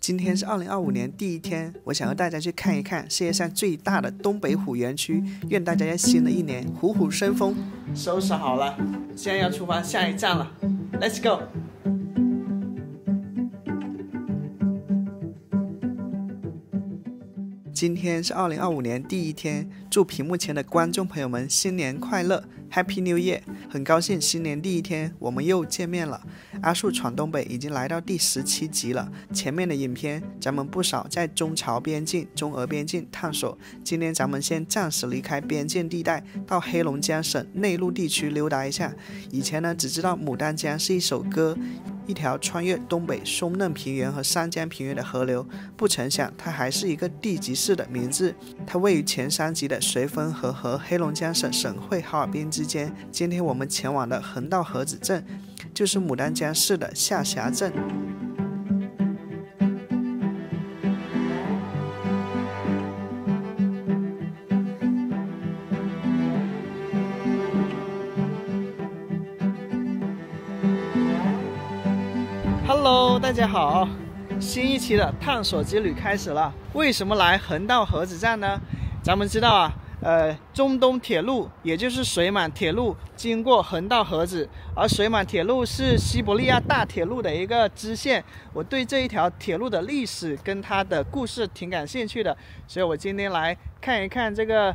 今天是2025年第一天，我想和大家去看一看世界上最大的东北虎园区。愿大家在新的一年虎虎生风。收拾好了，现在要出发下一站了 ，Let's go。今天是2025年第一天，祝屏幕前的观众朋友们新年快乐 ，Happy New Year！ 很高兴新年第一天我们又见面了。阿树闯东北已经来到第17集了，前面的影片咱们不少在中朝边境、中俄边境探索。今天咱们先暂时离开边境地带，到黑龙江省内陆地区溜达一下。以前呢，只知道牡丹江是一首歌。一条穿越东北松嫩平原和三江平原的河流，不曾想它还是一个地级市的名字。它位于前3级的绥芬河和黑龙江省省会哈尔滨之间。今天我们前往的横道河子镇，就是牡丹江市的下辖镇。Hello， 大家好，新一期的探索之旅开始了。为什么来横道河子站呢？咱们知道啊，中东铁路也就是水满铁路经过横道河子，而水满铁路是西伯利亚大铁路的一个支线。我对这一条铁路的历史跟它的故事挺感兴趣的，所以我今天来看一看这个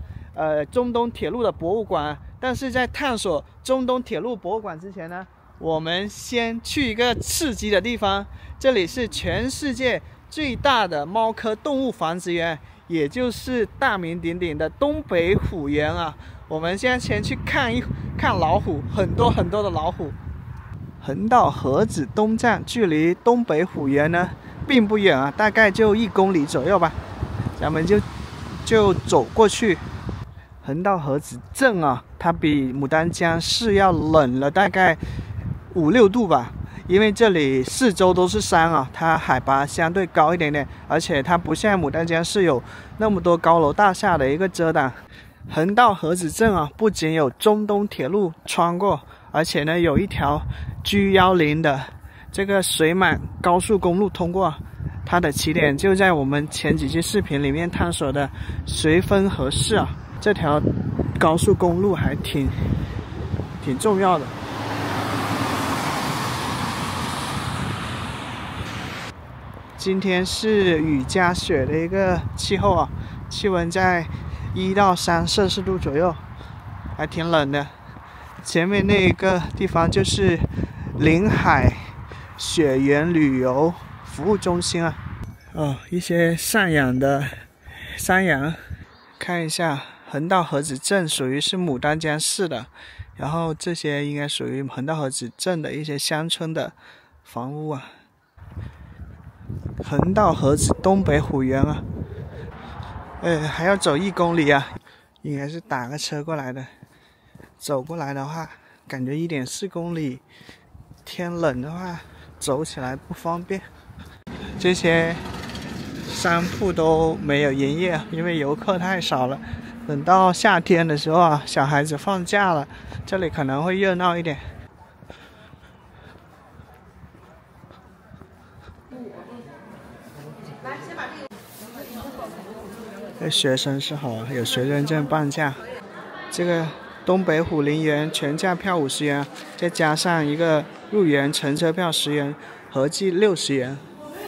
中东铁路的博物馆。但是在探索中东铁路博物馆之前呢，我们先去一个刺激的地方，这里是全世界最大的猫科动物繁殖园，也就是大名鼎鼎的东北虎园啊。我们现在先去看一看老虎，很多的老虎。横道河子东站距离东北虎园呢并不远啊，大概就1公里左右吧，咱们就走过去。横道河子镇啊，它比牡丹江市要冷了大概5-6度吧，因为这里四周都是山啊，它海拔相对高一点点，而且它不像牡丹江是有那么多高楼大厦的一个遮挡。横道河子镇啊，不仅有中东铁路穿过，而且呢有一条 G10的这个水满高速公路通过，它的起点就在我们前几期视频里面探索的绥芬河市啊，这条高速公路还挺重要的。今天是雨夹雪的一个气候啊，气温在1到3摄氏度左右，还挺冷的。前面那一个地方就是临海雪原旅游服务中心啊。一些赡养的山羊，看一下，横道河子镇属于是牡丹江市的，然后这些应该属于横道河子镇的一些乡村的房屋啊。横道河子东北虎园啊，还要走1公里啊，应该是打个车过来的。走过来的话，感觉1.4公里，天冷的话走起来不方便。这些商铺都没有营业，因为游客太少了。等到夏天的时候啊，小孩子放假了，这里可能会热闹一点。这学生是好啊，有学生证半价。这个东北虎林园全价票50元，再加上一个入园乘车票10元，合计60元。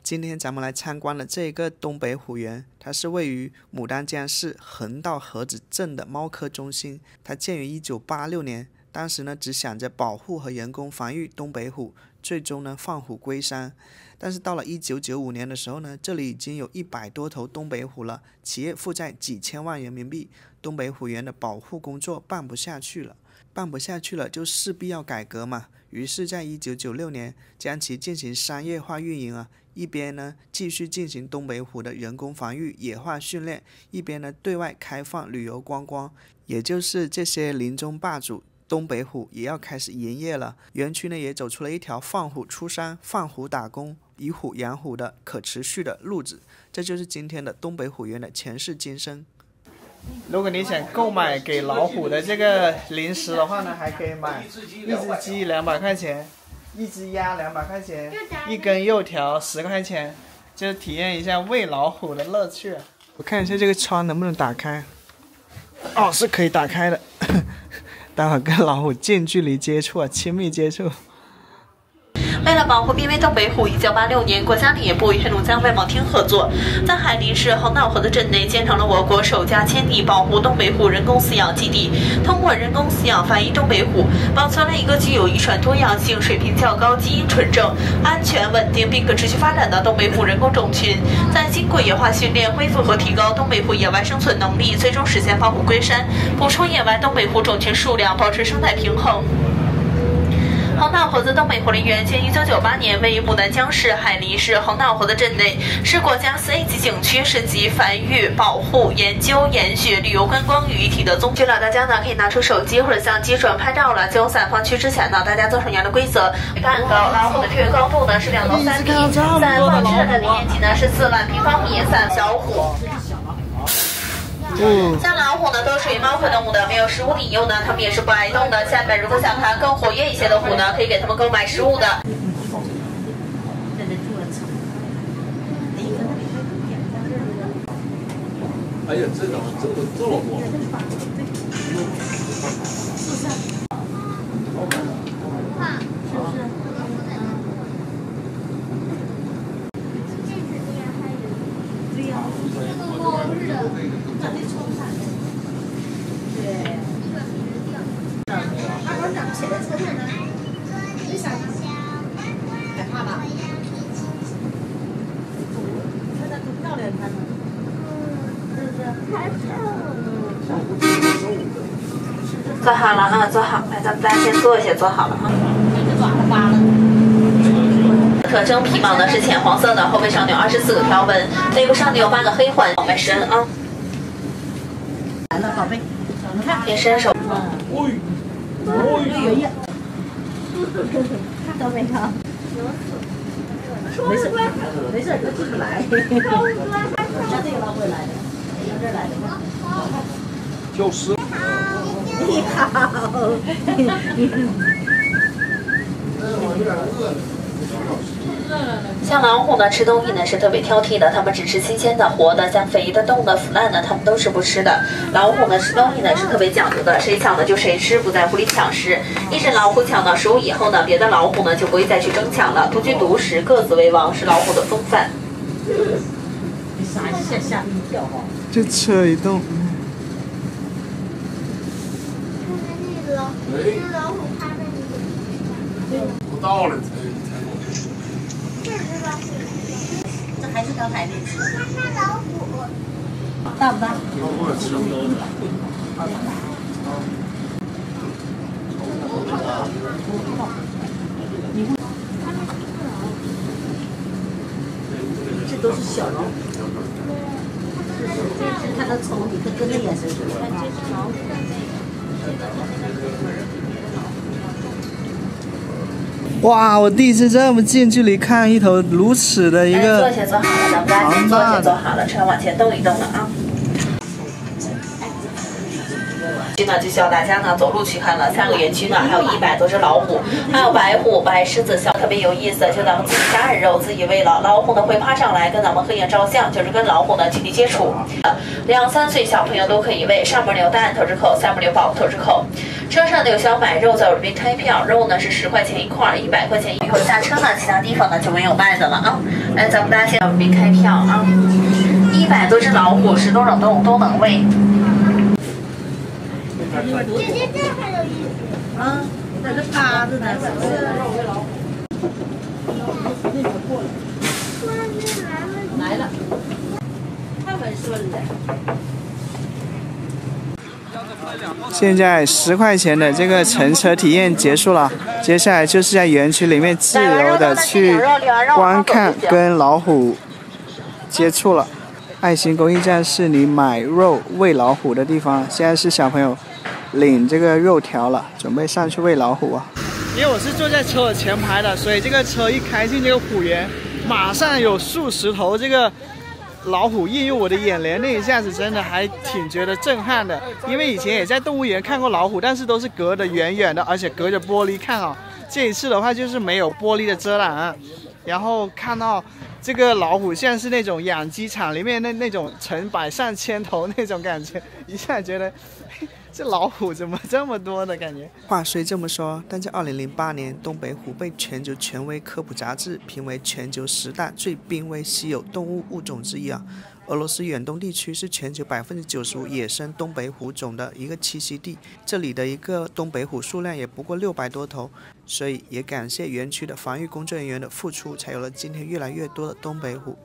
今天咱们来参观的这个东北虎园，它是位于牡丹江市横道河子镇的猫科中心。它建于1986年，当时呢只想着保护和人工防御东北虎，最终呢放虎归山。但是到了1995年的时候呢，这里已经有100多头东北虎了，企业负债几千万人民币，东北虎园的保护工作办不下去了就势必要改革嘛。于是在1996年将其进行商业化运营啊，一边呢继续进行东北虎的人工防御野化训练，一边呢对外开放旅游观光，也就是这些林中霸主东北虎也要开始营业了。园区呢也走出了一条放虎出山、放虎打工、以虎养虎的可持续的路子。这就是今天的东北虎园的前世今生。如果你想购买给老虎的这个零食的话呢，还可以买一只鸡200块钱，一只鸭200块钱，一根油条10块钱，就是体验一下喂老虎的乐趣。我看一下这个窗能不能打开。哦，是可以打开的。待会儿跟老虎近距离接触啊，亲密接触。为了保护濒危东北虎，1986年，国家林业部与黑龙江外贸厅合作，在海林市横岛河的镇内建成了我国首家迁地保护东北虎人工饲养基地。通过人工饲养繁育东北虎，保存了一个具有遗传多样性、水平较高、基因纯正、安全稳定并可持续发展的东北虎人工种群。在经过野化训练、恢复和提高东北虎野外生存能力，最终实现放虎归山，补充野外东北虎种群数量，保持生态平衡。横岛河子东北狐狸园建1998年，位于牡丹江市海林市横岛河的镇内，是国家4A级景区，是集繁育、保护、研究、研学、旅游观光于一体的综合了。大家呢可以拿出手机或者相机转拍照了。进入散放区之前呢，大家遵守一样的规则：半高老虎的这个高度呢是2到3米，散放区的面积呢是4万平方米。小虎。像老虎呢，都属于猫科动物的，没有食物引诱呢，它们也是不爱动的。下面如果想看更活跃一些的虎呢，可以给它们购买食物的。哎呀，这老多。坐好了啊，坐好，来，咱们大家先坐一下，坐好了啊。特征皮毛呢是浅黄色的，后背上有24个条纹，背部上有8个黑环，往外伸啊。来了，宝贝，你看，别伸手。看到没有？没事，没事，就继续来。像这个老会来的，从这儿来的。就是。你好。像老虎呢，吃东西呢是特别挑剔的，它们只吃新鲜的、活的，像肥的、冻的、腐烂的，它们都是不吃的。老虎呢吃东西呢是特别讲究的，谁抢的就谁吃，不在乎里抢食。一只老虎抢到食物以后呢，别的老虎呢就不会再去争抢了，独居独食，各自为王，是老虎的风范。吓一跳哈！就车一动。老虎趴在你不到了，这还是刚才那只。那老虎大不大？我吃不了。这都是小老虎。这看它瞅你，跟着眼神似的。哇，我第一次这么近距离看一头如此的一个坐下坐好了，咱们大家先坐下坐好了，车往前动一动了啊。现在就需要大家呢走路去看了，3个园区呢还有100多只老虎，还有白虎、白狮子，特别有意思。就咱们自己杀人肉，自己喂了，老虎呢会趴上来跟咱们合影照相，就是跟老虎呢距离接触。2、3岁小朋友都可以喂，上面有大人头之口，下面有保护头之口。车上呢有需要买肉，在我这边开票，肉呢是10块钱一块，100块钱一口。下车呢，其他地方呢就没有卖的了啊。来，咱们大家先在我这边开票啊。100多只老虎，10多种动物都能喂。姐姐这还有意思啊，在这趴着呢，是不是？来了，太温顺了。现在10块钱的这个乘车体验结束了，接下来就是在园区里面自由的去观看跟老虎接触了。爱心公益站是你买肉喂老虎的地方，现在是小朋友领这个肉条了，准备上去喂老虎啊。因为我是坐在车的前排的，所以这个车一开进这个虎园，马上有数十头这个老虎映入我的眼帘，那一下子真的还挺觉得震撼的。因为以前也在动物园看过老虎，但是都是隔得远远的，而且隔着玻璃看啊。这一次的话就是没有玻璃的遮拦，然后看到这个老虎像是那种养鸡场里面那种成百上千头那种感觉，一下觉得这老虎怎么这么多的感觉。话虽这么说，但在2008年，东北虎被全球权威科普杂志评为全球10大最濒危稀有动物物种之一啊。俄罗斯远东地区是全球95%野生东北虎种的一个栖息地，这里的一个东北虎数量也不过600多头，所以也感谢园区的防御工作人员的付出，才有了今天越来越多的东北虎。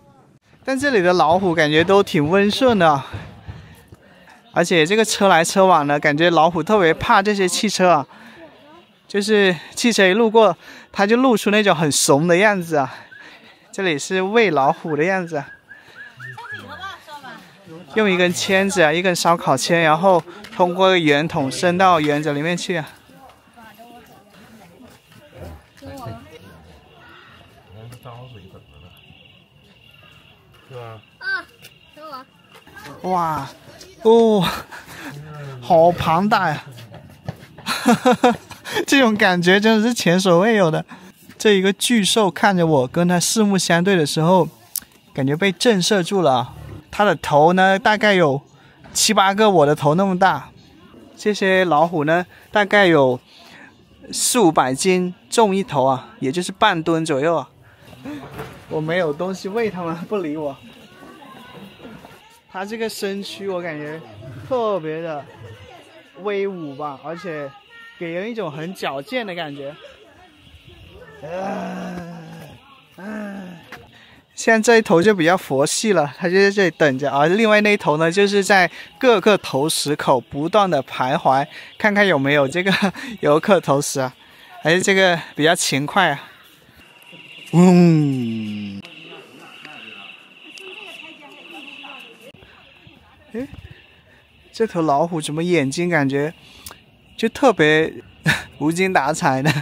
但这里的老虎感觉都挺温顺的，而且这个车来车往的，感觉老虎特别怕这些汽车啊，就是汽车一路过，它就露出那种很怂的样子啊。这里是喂老虎的样子。用一根签子啊，一根烧烤签，然后通过圆筒伸到园子里面去啊。哇，哦，好庞大呀！这种感觉真的是前所未有的。这一个巨兽看着我，跟它四目相对的时候，感觉被震慑住了啊。它的头呢，大概有7、8个我的头那么大。这些老虎呢，大概有400、500斤重一头啊，也就是半吨左右啊。我没有东西喂它们，不理我。它这个身躯我感觉特别的威武吧，而且给人一种很矫健的感觉。现在这一头就比较佛系了，它就在这里等着，而另外那一头呢，就是在各个投食口不断的徘徊，看看有没有这个游客投食啊，还是这个比较勤快啊。诶，这头老虎怎么眼睛感觉就特别无精打采的？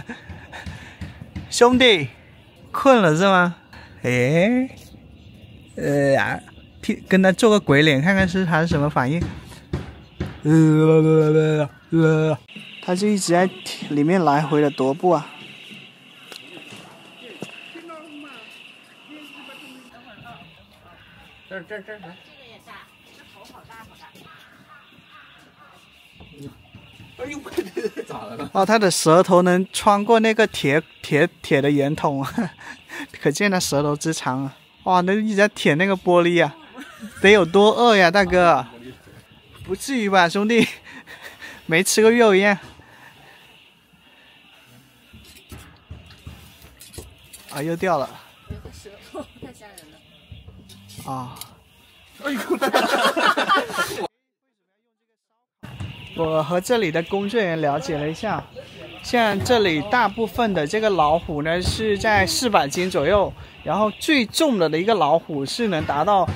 兄弟，困了是吗？哎，跟他做个鬼脸，看看他是什么反应。他就一直在里面来回的踱步啊。这来。这个也大，这头好大好大。哎呦，咋了？哦，它的舌头能穿过那个铁的圆筒啊，可见它舌头之长啊！哇，那一直在舔那个玻璃啊，得有多饿呀，大哥？不至于吧，兄弟？没吃过肉一样。啊，又掉了。舌头太吓人了。啊！哎呦！我和这里的工作人员了解了一下，像这里大部分的这个老虎呢是在400斤左右，然后最重的一个老虎是能达到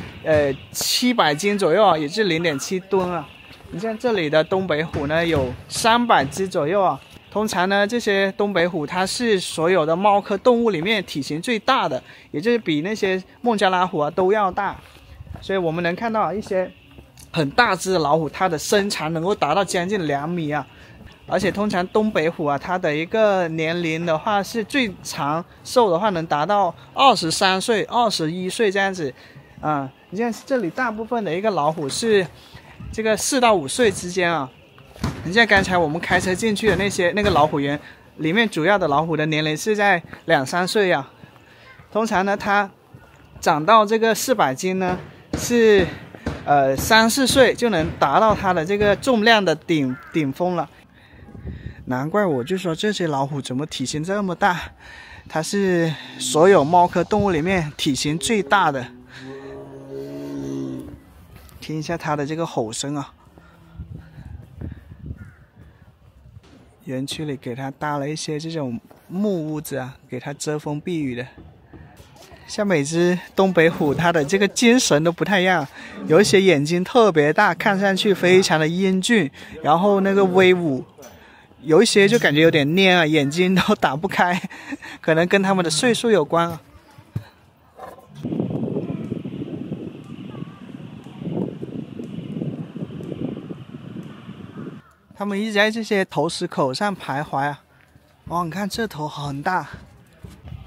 700斤左右啊，也是0.7吨啊。你像这里的东北虎呢有300只左右啊。通常呢这些东北虎它是所有的猫科动物里面体型最大的，也就是比那些孟加拉虎啊都要大，所以我们能看到一些很大只的老虎，它的身长能够达到将近2米啊！而且通常东北虎啊，它的一个年龄的话是最长寿的话能达到23岁、21岁这样子啊。你像这里大部分的一个老虎是这个4到5岁之间啊。你像刚才我们开车进去的那个老虎园里面，主要的老虎的年龄是在2、3岁啊。通常呢，它长到这个400斤呢是3、4岁就能达到它的这个重量的顶峰了。难怪我就说这些老虎怎么体型这么大，它是所有猫科动物里面体型最大的。听一下它的这个吼声啊。园区里给它搭了一些这种木屋子啊，给它遮风避雨的。像每只东北虎，它的这个精神都不太一样，有一些眼睛特别大，看上去非常的英俊，然后那个威武；有一些就感觉有点蔫啊，眼睛都打不开，可能跟他们的岁数有关啊。他们一直在这些投食口上徘徊啊。哇，你看这头很大，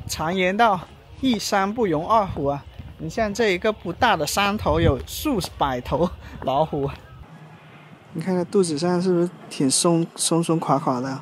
长延到一山不容二虎啊！你像这一个不大的山头，有数百头老虎。你看它肚子上是不是挺松垮垮的？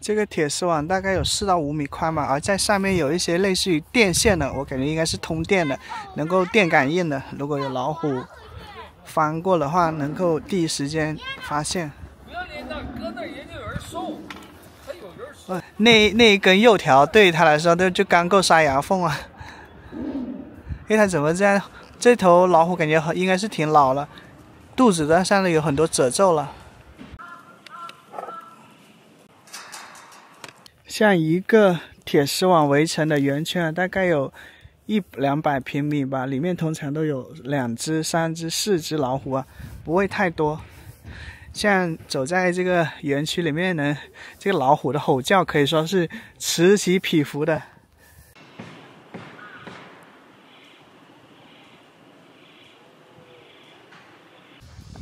这个铁丝网大概有4到5米宽吧，而在上面有一些类似于电线的，我感觉应该是通电的，能够电感应的。如果有老虎翻过的话，能够第一时间发现。不要脸的，搁那也就有人收，还有人收。那一根幼条对于他来说就刚够塞牙缝啊！因为它怎么这样？这头老虎感觉应该是挺老了，肚子的上面有很多褶皱了。像一个铁丝网围成的圆圈啊，大概有100-200平米吧，里面通常都有2只、3只、4只老虎啊，不会太多。像走在这个园区里面呢，这个老虎的吼叫可以说是此起彼伏的。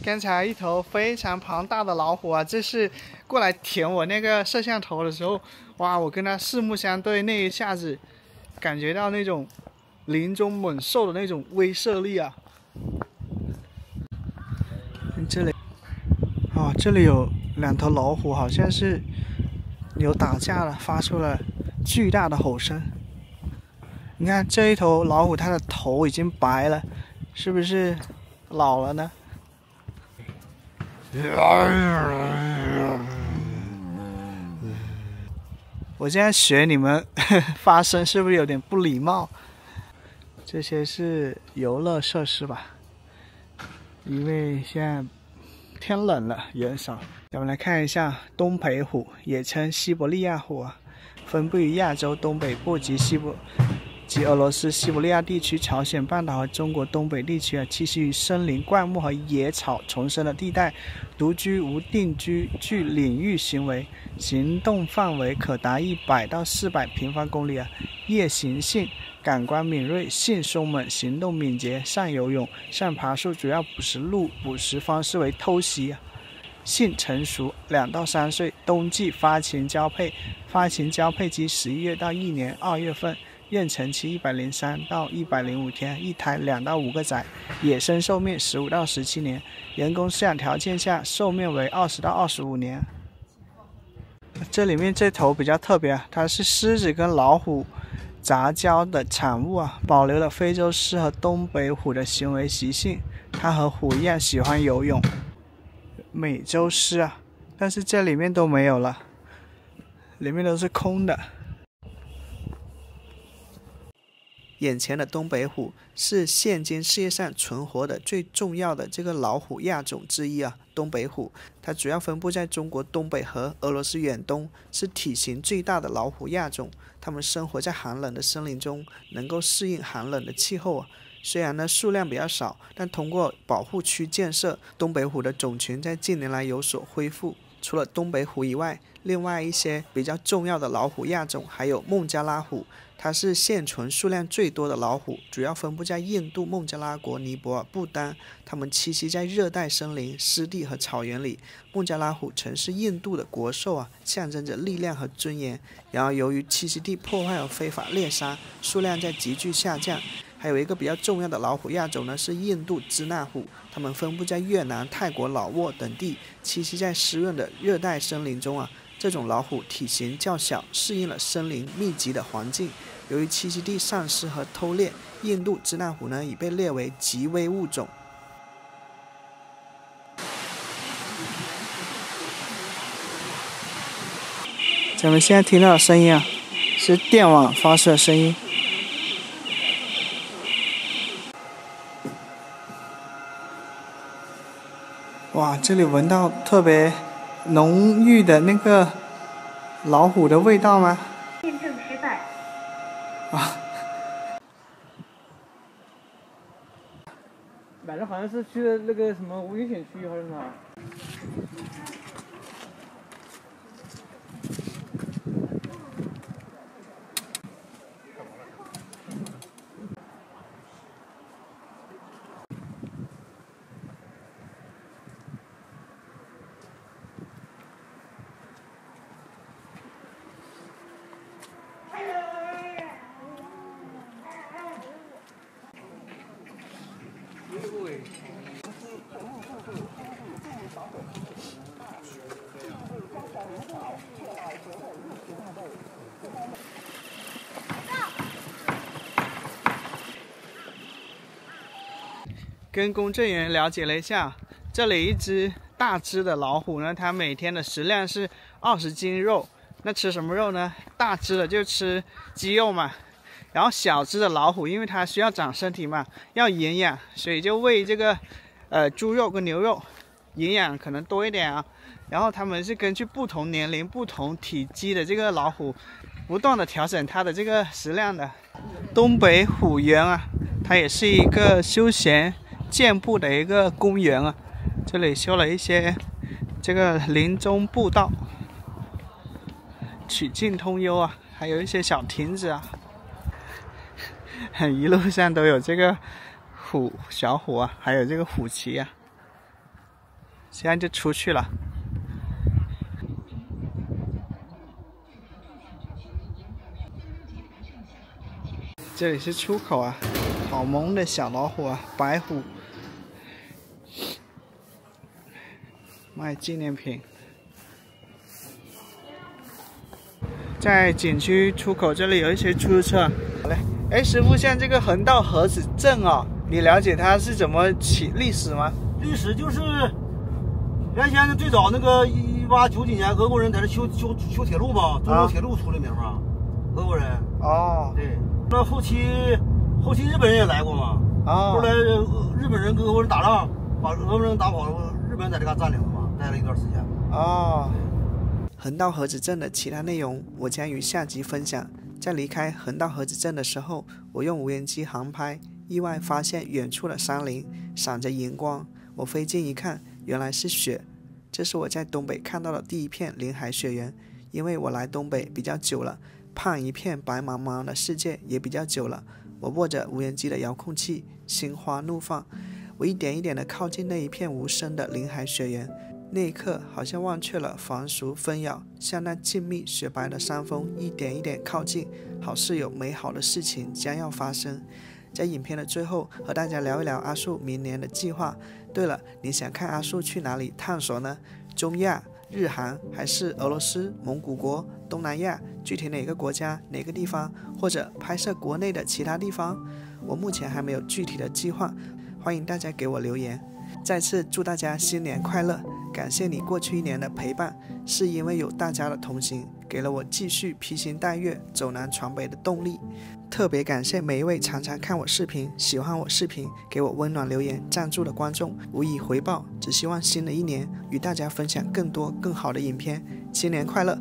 刚才一头非常庞大的老虎啊，这是过来舔我那个摄像头的时候，哇！我跟它四目相对，那一下子感觉到那种林中猛兽的那种威慑力啊！这里，哦，这里有2头老虎，好像是有打架了，发出了巨大的吼声。你看这一头老虎，它的头已经白了，是不是老了呢？我这样学你们发声是不是有点不礼貌？这些是游乐设施吧？因为现在天冷了，人少。咱们来看一下东北虎，也称西伯利亚虎啊，分布于亚洲东北部及俄罗斯西伯利亚地区、朝鲜半岛和中国东北地区啊，栖息于森林、灌木和野草丛生的地带，独居无定居，具领域行为，行动范围可达100到400平方公里啊。夜行性，感官敏锐，性凶猛，行动敏捷，善游泳，善爬树，主要捕食方式为偷袭啊。性成熟，2到3岁，冬季发情交配，发情交配期11月到1年2月份。妊娠期103到105天，一胎2到5个崽，野生寿命15到17年，人工饲养条件下寿命为20到25年。这里面这头比较特别啊，它是狮子跟老虎杂交的产物啊，保留了非洲狮和东北虎的行为习性，它和虎一样喜欢游泳。美洲狮啊，但是这里面都没有了，里面都是空的。眼前的东北虎是现今世界上存活的最重要的这个老虎亚种之一啊。东北虎它主要分布在中国东北和俄罗斯远东，是体型最大的老虎亚种。它们生活在寒冷的森林中，能够适应寒冷的气候啊。虽然呢数量比较少，但通过保护区建设，东北虎的种群在近年来有所恢复。除了东北虎以外，另外一些比较重要的老虎亚种还有孟加拉虎，它是现存数量最多的老虎，主要分布在印度、孟加拉国、尼泊尔、不丹，它们栖息在热带森林、湿地和草原里。孟加拉虎曾是印度的国兽啊，象征着力量和尊严。然而由于栖息地破坏和非法猎杀，数量在急剧下降。还有一个比较重要的老虎亚种呢，是印度支那虎，它们分布在越南、泰国、老挝等地，栖息在湿润的热带森林中啊。这种老虎体型较小，适应了森林密集的环境。由于栖息地丧失和偷猎，印度支那虎呢已被列为极危物种。咱们现在听到的声音啊，是电网发出的声音。哇，这里闻到特别浓郁的那个老虎的味道吗？验证失败。啊，反正好像是去的那个什么危险区还是哪？跟公证员了解了一下，这里一只大只的老虎呢，它每天的食量是20斤肉。那吃什么肉呢？大只的就吃鸡肉嘛，然后小只的老虎，因为它需要长身体嘛，要营养，所以就喂这个猪肉跟牛肉，营养可能多一点啊。然后他们是根据不同年龄、不同体积的这个老虎，不断的调整它的这个食量的。东北虎园啊，它也是一个休闲健步的一个公园啊，这里修了一些这个林中步道，曲径通幽啊，还有一些小亭子啊，一路上都有这个小虎啊，还有这个虎旗啊。现在就出去了。这里是出口啊，好萌的小老虎啊，白虎，卖纪念品。在景区出口这里有一些出租车。好嘞，哎，师傅，像这个横道河子镇啊，你了解它是怎么起历史吗？历史就是原先最早那个1890几年，俄国人在这修铁路嘛，中国铁路出的名嘛，俄国人。哦，对。那后期日本人也来过嘛，后来日本人跟俄国人打仗，把俄国人打跑了，日本人在这嘎占领了嘛，待了一段时间。哦。横道河子镇的其他内容我将于下集分享。在离开横道河子镇的时候，我用无人机航拍，意外发现远处的山林闪着荧光，我飞近一看，原来是雪。这是我在东北看到的第一片林海雪原。因为我来东北比较久了，盼一片白茫茫的世界也比较久了，我握着无人机的遥控器，心花怒放。我一点一点地靠近那一片无声的林海雪原，那一刻好像忘却了凡俗纷扰，向那静谧雪白的山峰一点一点靠近，好似有美好的事情将要发生。在影片的最后，和大家聊一聊阿树明年的计划。对了，你想看阿树去哪里探索呢？中亚、日韩，还是俄罗斯、蒙古国、东南亚？具体哪个国家、哪个地方，或者拍摄国内的其他地方？我目前还没有具体的计划，欢迎大家给我留言。再次祝大家新年快乐，感谢你过去1年的陪伴，是因为有大家的同行，给了我继续披星戴月走南闯北的动力。特别感谢每一位常常看我视频、喜欢我视频、给我温暖留言、赞助的观众，无以回报，只希望新的一年与大家分享更多更好的影片。新年快乐！